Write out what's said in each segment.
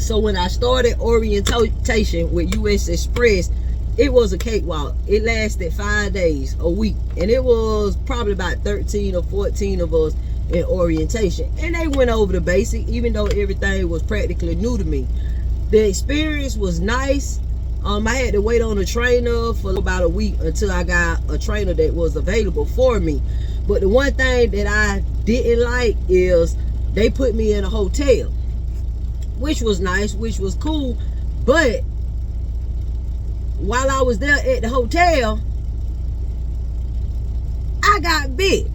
So when I started orientation with US Express, it was a cakewalk. It lasted 5 days, a week, and it was probably about 13 or 14 of us in orientation, and they went over the basic, even though everything was practically new to me. The experience was nice. I had to wait on a trainer for about a week until I got a trainer that was available for me. But the one thing that I didn't like is they put me in a hotel, which was nice, which was cool. But while I was there at the hotel, I got bit.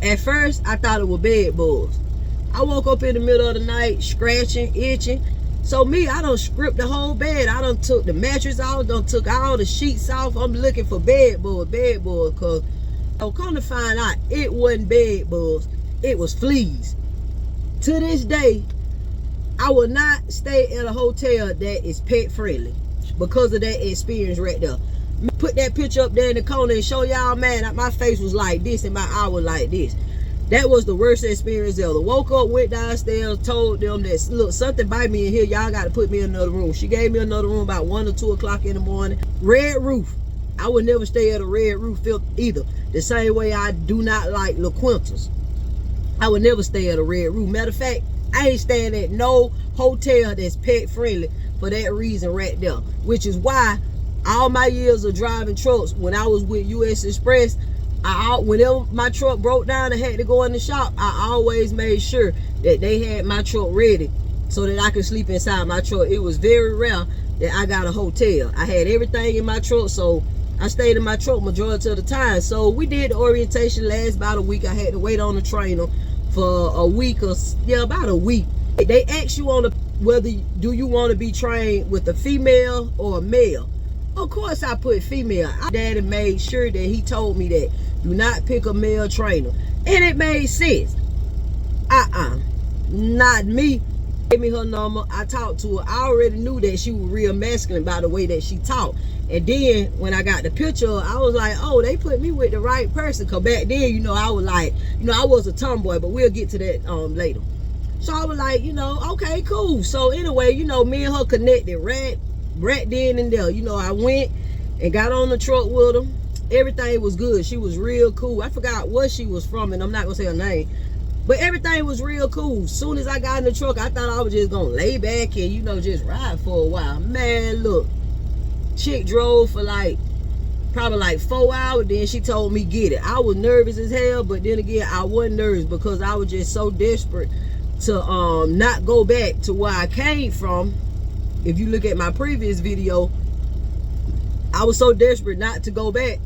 At first, I thought it was bed bugs. I woke up in the middle of the night, scratching, itching. So me, I done stripped the whole bed. I done took the mattress out, done took all the sheets off. I'm looking for bed bugs, because I'm come to find out it wasn't bed bugs, it was fleas. To this day, I will not stay at a hotel that is pet friendly because of that experience right there. Put that picture up there in the corner and show y'all, man, my face was like this and my eye was like this. That was the worst experience ever. Woke up, went downstairs, told them that, look, something bite me in here. Y'all got to put me in another room. She gave me another room about 1 or 2 o'clock in the morning. Red roof. I would never stay at a red roof either. The same way I do not like La Quintas. I would never stay at a red roof. Matter of fact, I ain't staying at no hotel that's pet friendly for that reason right there. Which is why all my years of driving trucks, when I was with US Express, whenever my truck broke down and had to go in the shop, I always made sure that they had my truck ready so that I could sleep inside my truck. It was very rare that I got a hotel. I had everything in my truck, so I stayed in my truck majority of the time. So we did the orientation, last about a week. I had to wait on the trainer for a week, or about a week. They ask you on whether do you want to be trained with a female or a male. Of course I put female. Daddy made sure that he told me that do not pick a male trainer, and it made sense. Not me. Gave me her number. I talked to her. I already knew that she was real masculine by the way that she talked. And then when I got the picture, I was like, oh, they put me with the right person. Cause back then, I was like, I was a tomboy, but we'll get to that later. So I was like, okay, cool. So anyway, me and her connected right then and there. I went and got on the truck with her. Everything was good. She was real cool. I forgot where she was from, and I'm not gonna say her name, but everything was real cool. Soon as I got in the truck, I thought I was just gonna lay back and just ride for a while. Man, look, chick drove for probably 4 hours. Then she told me get it. I was nervous as hell, but then again, I wasn't nervous because I was just so desperate to not go back to where I came from. If you look at my previous video, I was so desperate not to go back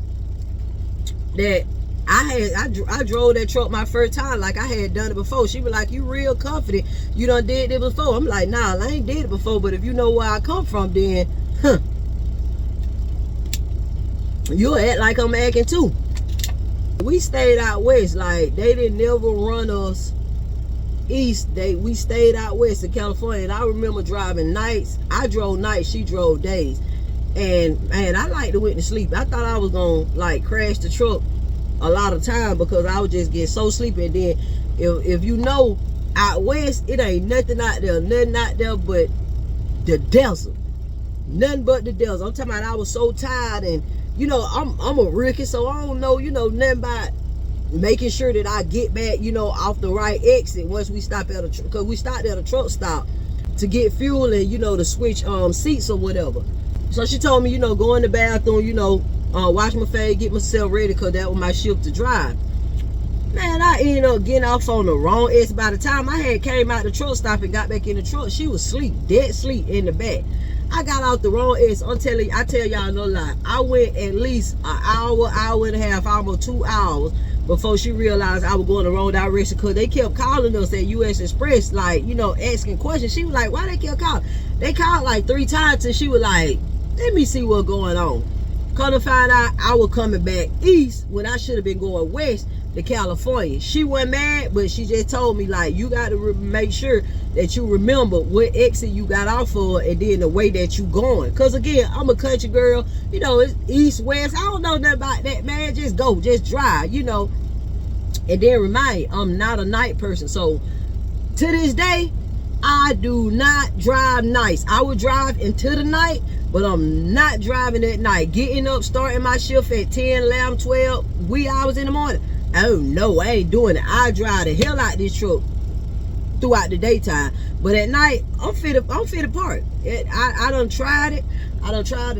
that I drove that truck my first time like I had done it before. She was like, you real confident you done did it before. I'm like, nah, I ain't did it before, but if you know where I come from, then you'll act like I'm acting too. We stayed out west. Like, they didn't never run us east. We stayed out west in California, and I remember driving nights. I drove nights, she drove days. And man, I like to went to sleep. I thought I was gonna crash the truck a lot of time because I would just get so sleepy. And then if out west, it ain't nothing out there but the desert. Nothing but the desert. I'm talking about I was so tired, and I'm a rookie, so I don't know nothing about making sure that I get back off the right exit once we stop at because we stopped at a truck stop to get fuel and to switch seats or whatever. So she told me, go in the bathroom, wash my face, get myself ready, because that was my shift to drive. Man, I ended up getting off on the wrong exit. By the time I had came out the truck stop and got back in the truck, she was asleep, dead asleep in the back. I got out the wrong exit. I tell y'all no lie. I went at least an hour and a half, almost 2 hours before she realized I was going the wrong direction, because they kept calling us at US Express, asking questions. She was like, why they kept calling? They called 3 times and she was like, let me see what's going on. Come to find out, I was coming back east when I should have been going west to California. She wasn't mad, but she just told me, you got to make sure that you remember what exit you got off for, and then the way that you going. Because again, I'm a country girl. It's east, west. I don't know nothing about that, man. Just go, just drive, And then remind you, I'm not a night person. So to this day, I do not drive nice. I would drive into the night, but I'm not driving at night. Getting up, starting my shift at 10, 11, 12, wee hours in the morning. Oh no, I ain't doing it. I drive the hell out this truck throughout the daytime, but at night I'm fit apart. I done tried it.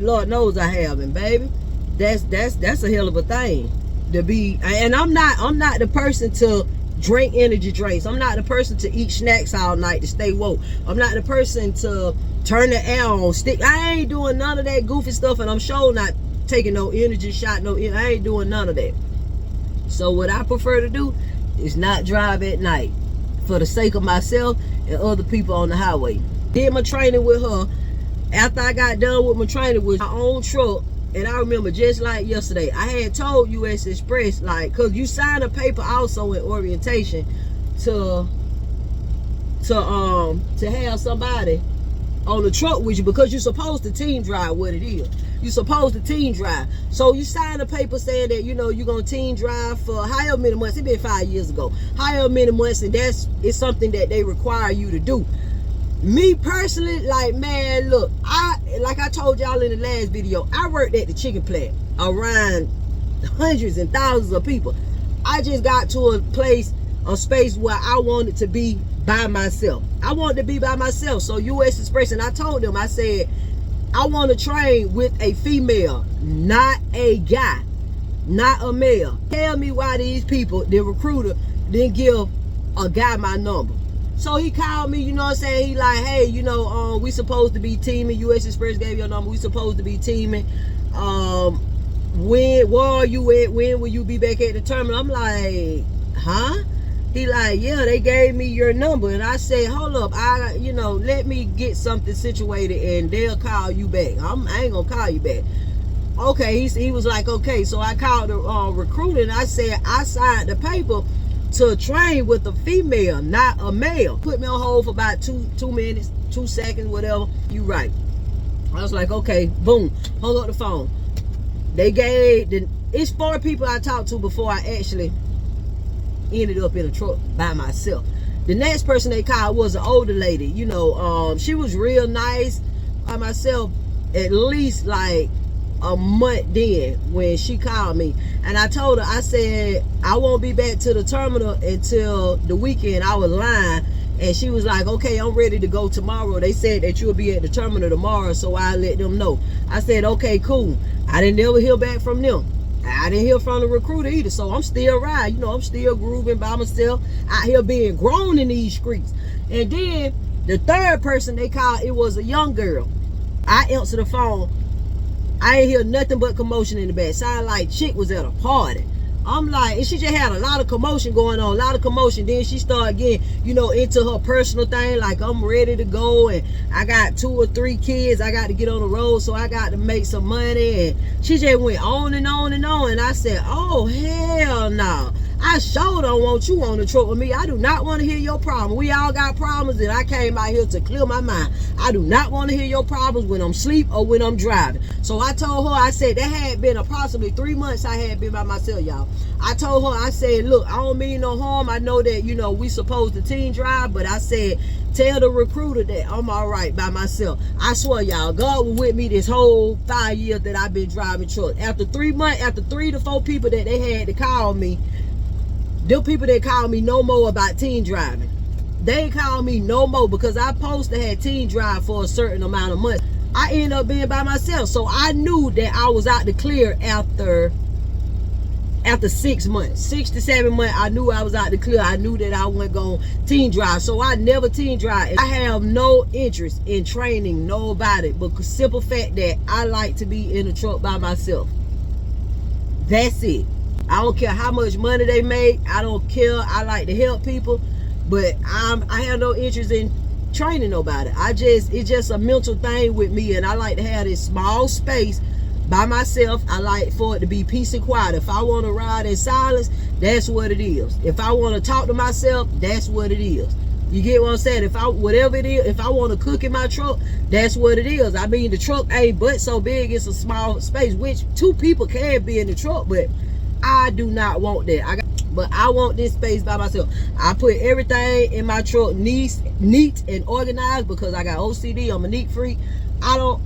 Lord knows I have, and baby, that's a hell of a thing to be. And I'm not the person to drink energy drinks. I'm not the person to eat snacks all night to stay woke. I'm not the person to turn the air on, stick. I ain't doing none of that goofy stuff, and I'm sure not taking no energy shot. I ain't doing none of that. So what I prefer to do is not drive at night for the sake of myself and other people on the highway. Did my training with her. After I got done with my training with my own truck, and I remember just like yesterday, I had told US Express, like, cause you sign a paper also in orientation to have somebody on the truck with you, because you're supposed to team drive what it is. You're supposed to team drive. So you sign a paper saying that, you know, you're going to team drive for however many months. It's been 5 years ago. However many months, and it's something that they require you to do. Me personally, like, man, look, like I told y'all in the last video, I worked at the chicken plant around hundreds and thousands of people. I just got to a space where I wanted to be by myself. I wanted to be by myself. So US Express, and I told them, I said, I want to train with a female, not a guy, not a male. Tell me why these people, the recruiter, didn't give a guy my number. So he called me, you know what I'm saying? He like, hey, you know, we supposed to be teaming. US Express gave your number. We supposed to be teaming. Where are you at? When will you be back at the terminal? I'm like, huh? He like, yeah, they gave me your number. And I said, hold up, let me get something situated and they'll call you back. I ain't gonna call you back. Okay, he was like, okay. So I called the recruiter and I said, I signed the paper to train with a female, not a male. Put me on hold for about 2 minutes, 2 seconds, whatever. You right. I was like, okay, boom, hung up the phone. They gave, it's 4 people I talked to before I actually ended up in a truck by myself. The next person they called was an older lady. You know, she was real nice. By myself, at least like a month then when she called me, and I told her, I said, I won't be back to the terminal until the weekend. I was lying. And she was like, okay, I'm ready to go tomorrow. They said that you'll be at the terminal tomorrow, so I let them know. I said, okay, cool. I didn't ever hear back from them. I didn't hear from the recruiter either, so I'm still riding. You know, I'm still grooving by myself out here being grown in these streets. And then the third person they called, it was a young girl. I answered the phone. I ain't hear nothing but commotion in the back. Sounded like chick was at a party. I'm like, and she just had a lot of commotion going on, a lot of commotion. Then she started getting, you know, into her personal thing, like I'm ready to go and I got 2 or 3 kids. I got to get on the road, so I got to make some money. And she just went on and on and on. And I said, oh, hell no. I sure don't want you on the truck with me. I do not want to hear your problem. We all got problems, and I came out here to clear my mind. I do not want to hear your problems when I'm asleep or when I'm driving. So I told her, I said, that had been approximately 3 months I had been by myself, y'all. I told her, I said, look, I don't mean no harm. I know that, you know, we supposed to team drive, but I said, tell the recruiter that I'm all right by myself. I swear, y'all, God was with me this whole 5 years that I've been driving truck. After 3 months, after 3 to 4 people that they had to call me, them people that call me no more about team driving. They ain't call me no more because I supposed to have team drive for a certain amount of months. I ended up being by myself. So I knew that I was out to clear after 6 months. 6 to 7 months, I knew I was out to clear. I knew that I wasn't going to team drive. So I never team drive. I have no interest in training nobody, but the simple fact that I like to be in a truck by myself. That's it. I don't care how much money they make. I don't care. I like to help people, but I have no interest in training nobody. It's just a mental thing with me, and I like to have this small space by myself. I like for it to be peace and quiet. If I want to ride in silence, that's what it is. If I want to talk to myself, that's what it is. You get what I'm saying? Whatever it is, if I want to cook in my truck, that's what it is. I mean, the truck ain't but so big. It's a small space, which 2 people can be in the truck, but I do not want that. But I want this space by myself. I put everything in my truck neat and organized because I got OCD. I'm a neat freak. I don't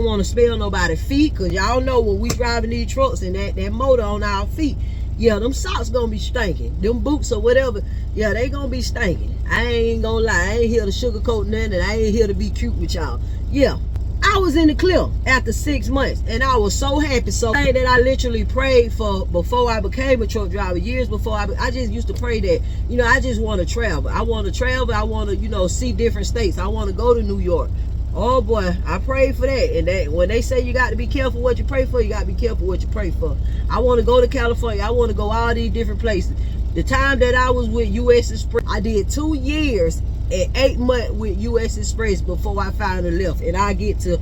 want to smell nobody's feet, because y'all know when we driving these trucks and that motor on our feet, yeah, them socks gonna be stinking. Them boots or whatever, yeah, they gonna be stinking. I ain't gonna lie. I ain't here to sugarcoat nothing, and I ain't here to be cute with y'all. Yeah. I was in the clear after 6 months, and I was so happy. So that I literally prayed for before I became a truck driver, years before I just used to pray that, you know, I just want to travel. I want to travel. I want to, you know, see different states. I want to go to New York. Oh boy, I prayed for that. And that when they say you got to be careful what you pray for, you got to be careful what you pray for. I want to go to California. I want to go all these different places. The time that I was with US Express, I did 2 years and 8 months with US Express before I finally left. And I get to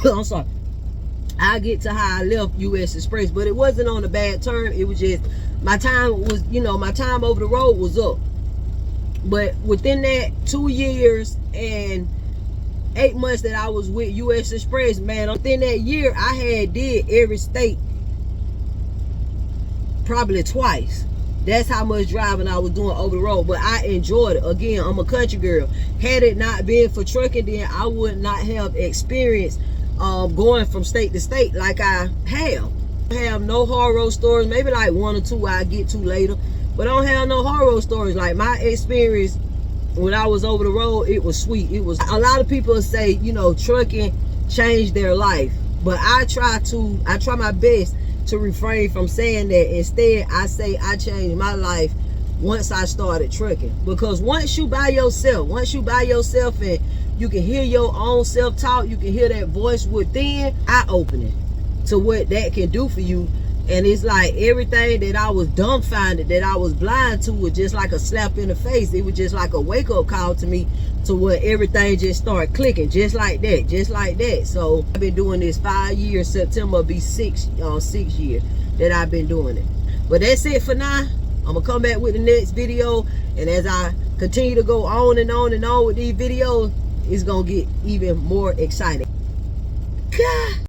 I'm sorry, I get to how I left US Express, but it wasn't on a bad term. It was just my time was, you know, my time over the road was up. But within that 2 years and 8 months that I was with US Express, man, within that year I had did every state probably twice. That's how much driving I was doing over the road. But I enjoyed it. Again, I'm a country girl. Had it not been for trucking, then I would not have experienced going from state to state like I have. I have no horror stories. Maybe like 1 or 2 I'll get to later. But I don't have no horror stories. Like my experience when I was over the road, it was sweet. It was, a lot of people say, you know, trucking changed their life. But I try my best to refrain from saying that. Instead, I say I changed my life once I started trucking. Because once you by yourself and you can hear your own self-talk, you can hear that voice within, eye-opening to what that can do for you. And it's like everything that I was dumbfounded, that I was blind to, was just like a slap in the face. It was just like a wake-up call to me, to where everything just started clicking, just like that. So I've been doing this 5 years. September will be 6 years that I've been doing it. But that's it for now. I'm gonna come back with the next video, and as I continue to go on and on and on with these videos, it's gonna get even more exciting. God.